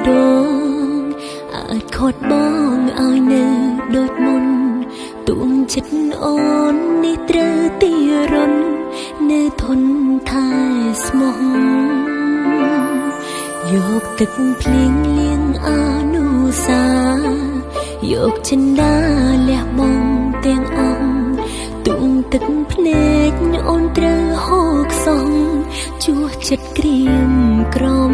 ដងអាចខត់បងឲ្យនៅដូចមុនទួងចិត្តអូននេះត្រូវទីរននៅធនថែស្មោះយកទឹកភ្លៀងលៀងអនុសាយកចិន្តាលះបងទាំងអង្គទួងទឹកភ្នែកអូនត្រូវហូរខ្សងជួសចិត្តក្រៀមក្រំ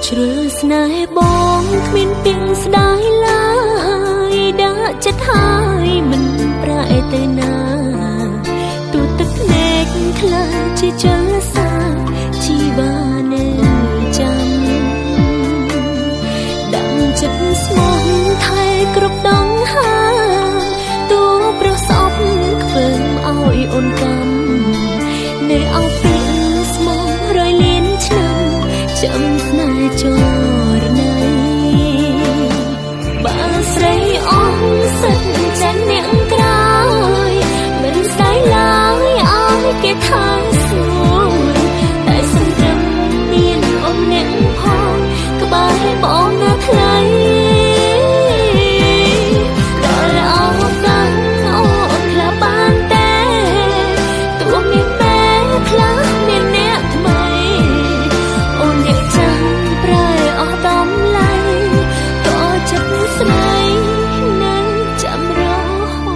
ជ្រុលស្នេហ៍បងគ្មានពីងស្ដាយឡើយដាក់ចិត្តហើយមិនប្រែទៅណាទូទឹកភ្នែកខ្លាចជាចលសាជីវ៉ានៅចាំដាំចិត្តស្មោះថែគ្រប់ដងហាទូប្រសពខ្ពើមឲ្យអូនកម្មនៅអោពីស្មោះរយលៀនឆ្នាំចាំស្នេហ៍ចរណៃបើស្រីអងសិតចាញ់អ្នកក្រោយមិនស្ដាយឡើយឲ្យគេថាសួរតែសន្ទឹមមានអូនអ្នកផងក្បែរបងណាថ្លៃដល់អោកាន់អូនខ្លះបានទេទួមានបែខ្លះមានអ្នកថ្មីអូនអ្នកចាំប្រែអស់ដំឡៃក៏ចិត្តស្នេហ៍នៅចាំរហូ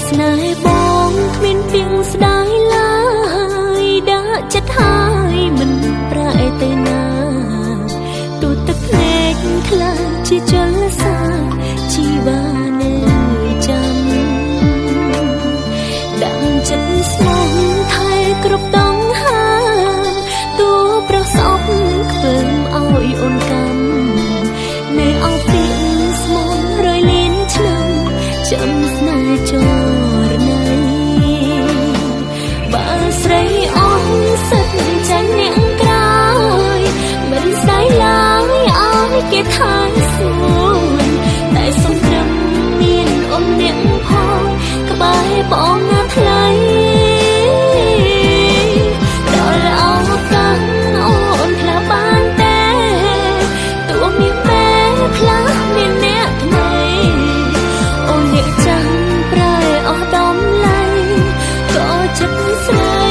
ស្នេហ៍បងគ្មានពីងស្ដាយឡើយដាក់ចិត្តហើយមិនប្រែទៅណាទូទឹកភ្នែកខ្លាចជាចលសាជីវ៉ានៅចាំដាំចិត្តស្មោះថែគ្រប់ដងហាទូប្រសពខ្ពើមឲ្យអូនកម្មនៅអោពីស្មោះរយលៀនឆ្នាំចាំស្នេហ៍ចរណៃបើស្រីអងសិតចាញ់អ្នកក្រោយមិនស្ដាយឡើយឲ្យគេថាសួរតែសំត្រឹមមានអូនអ្នកផងក្បែរបងណាថ្លៃដល់អោកាន់អូនខ្លះបានទេទួមានបែខ្លះមានអ្នកថ្មីអូនអ្នកចាំប្រែអស់ដំឡៃក៏ចិត្តស្រី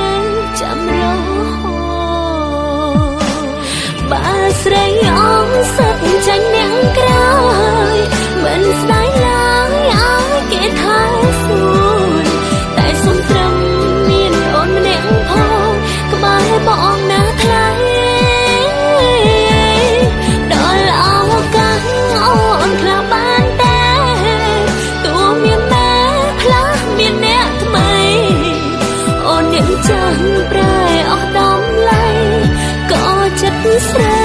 នៅចាំរហូតបើស្រីអងសិតចាញ់អ្នកក្រោយមិនស្ដាយឡើយឲ្យគេថាសួរតែសុំត្រឹមមានអូនម្នាក់ផងក្បែរបងណាថ្លៃដល់អោកាន់អូនខ្លះបានទេទួមានបែខ្លះមានអ្នកថ្មីអូនអ្នកចាំប្រែអស់ដំឡៃក៏ចិត្តស្រី